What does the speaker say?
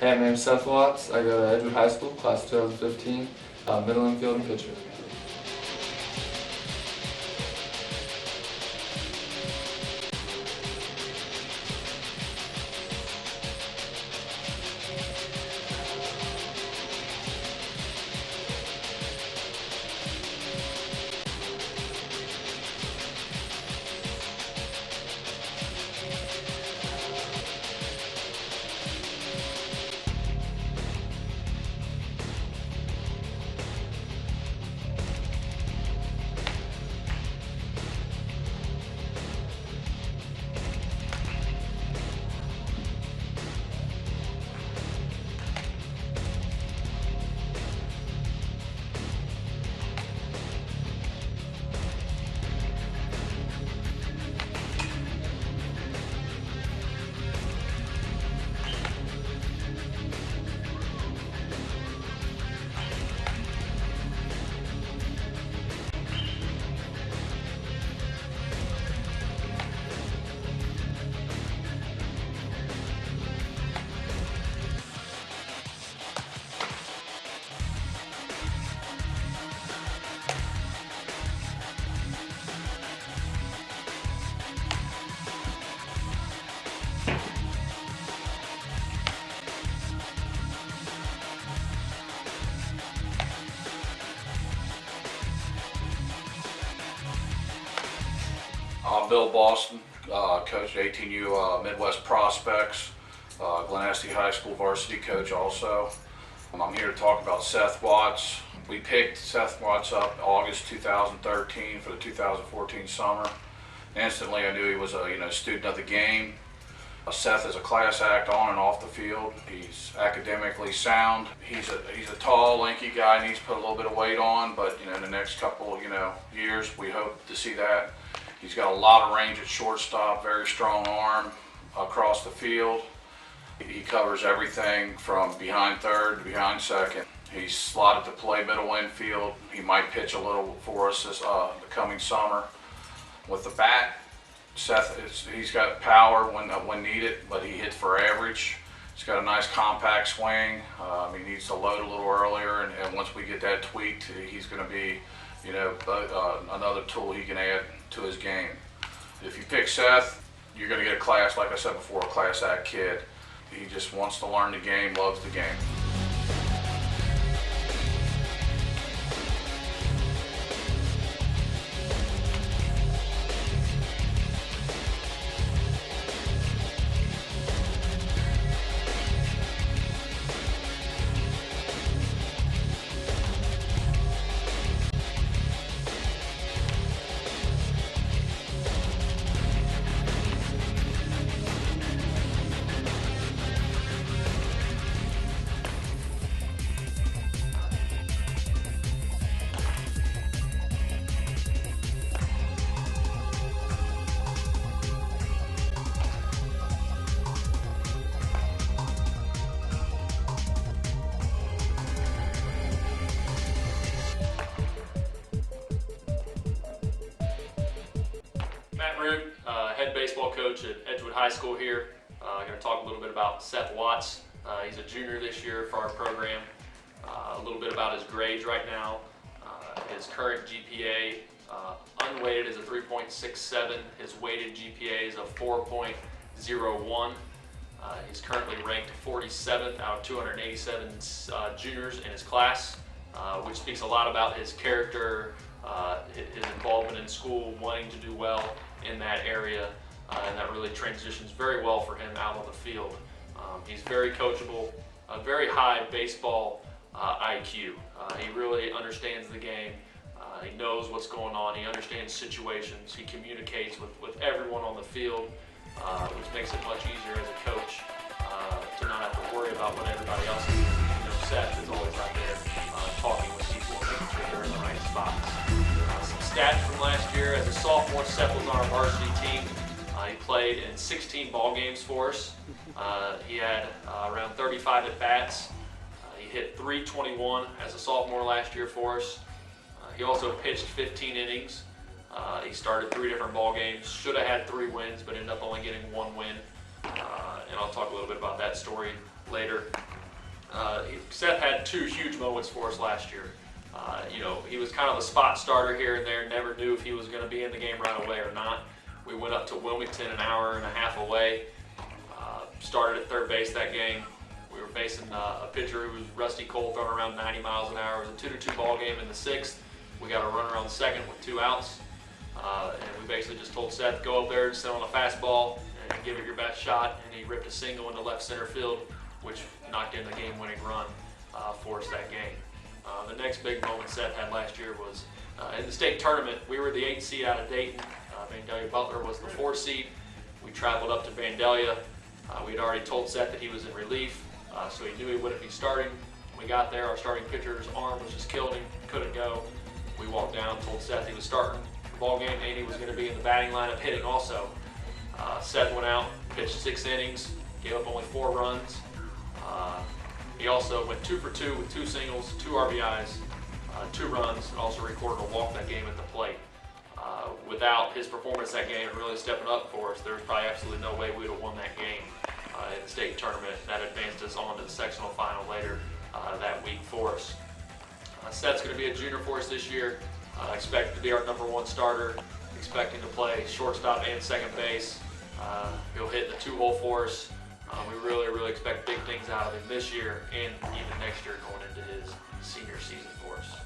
Hey, my name's Seth Watts. I go to Edgewood High School, class 2015, middle infield and pitcher. I'm Bill Boston, coach at 18U Midwest Prospects, Glen Estee High School varsity coach also. I'm here to talk about Seth Watts. We picked Seth Watts up August 2013 for the 2014 summer. Instantly I knew he was a student of the game. Seth is a class act on and off the field. He's academically sound. He's a tall, lanky guy, needs to put a little bit of weight on, but in the next couple years we hope to see that. He's got a lot of range at shortstop, very strong arm across the field. He covers everything from behind third to behind second. He's slotted to play middle infield. He might pitch a little for us this the coming summer. With the bat, Seth, he's got power when needed, but he hits for average. He's got a nice compact swing. He needs to load a little earlier, and once we get that tweaked, he's going to be another tool he can add to his game. If you pick Seth, you're going to get a class, like I said before, a class act kid. He just wants to learn the game, loves the game. Matt Root, head baseball coach at Edgewood High School here. I'm going to talk a little bit about Seth Watts. He's a junior this year for our program. A little bit about his grades right now. His current GPA, unweighted, is a 3.67. His weighted GPA is a 4.01. He's currently ranked 47th out of 287 juniors in his class, which speaks a lot about his character, his involvement in school, wanting to do well in that area, and that really transitions very well for him out on the field. He's very coachable, a very high baseball IQ. He really understands the game. He knows what's going on. He understands situations. He communicates with everyone on the field, which makes it much easier as a coach to not have to worry about what everybody else is doing. Seth is always out there talking with people and making sure they're in the right spots. Some stats from last year: as a sophomore, Seth was on our varsity team. He played in 16 ball games for us. He had around 35 at-bats. He hit .321 as a sophomore last year for us. He also pitched 15 innings. He started 3 different ball games. Should have had 3 wins, but ended up only getting 1 win. and I'll talk a little bit about that story later. Seth had two huge moments for us last year. He was kind of a spot starter here and there, never knew if he was going to be in the game right away or not. We went up to Wilmington an hour and a half away, started at third base that game. We were facing a pitcher who was rusty cold, throwing around 90 miles an hour. It was a 2-2 ball game in the sixth. We got a runner on the second with 2 outs. And we basically just told Seth, go up there and sit on a fastball and give it your best shot. And he ripped a single into left center field, which knocked in the game-winning run for us that game. The next big moment Seth had last year was in the state tournament. We were the 8th seed out of Dayton. Vandalia Butler was the 4th seed. We traveled up to Vandalia. We had already told Seth that he was in relief, so he knew he wouldn't be starting. When we got there, our starting pitcher's arm was just killing him, couldn't go. We walked down, told Seth he was starting the ball game, and he was going to be in the batting lineup hitting also. Seth went out, pitched 6 innings, gave up only 4 runs. He also went 2 for 2 with 2 singles, 2 RBIs, 2 runs, and also recorded a walk that game at the plate. Without his performance that game and really stepping up for us, there was probably absolutely no way we would have won that game in the state tournament. That advanced us on to the sectional final later that week for us. Seth's going to be a junior for us this year. Expected to be our #1 starter. Expecting to play shortstop and second base. He'll hit the 2-hole for us. We really expect big things out of him this year and even next year going into his senior season for us.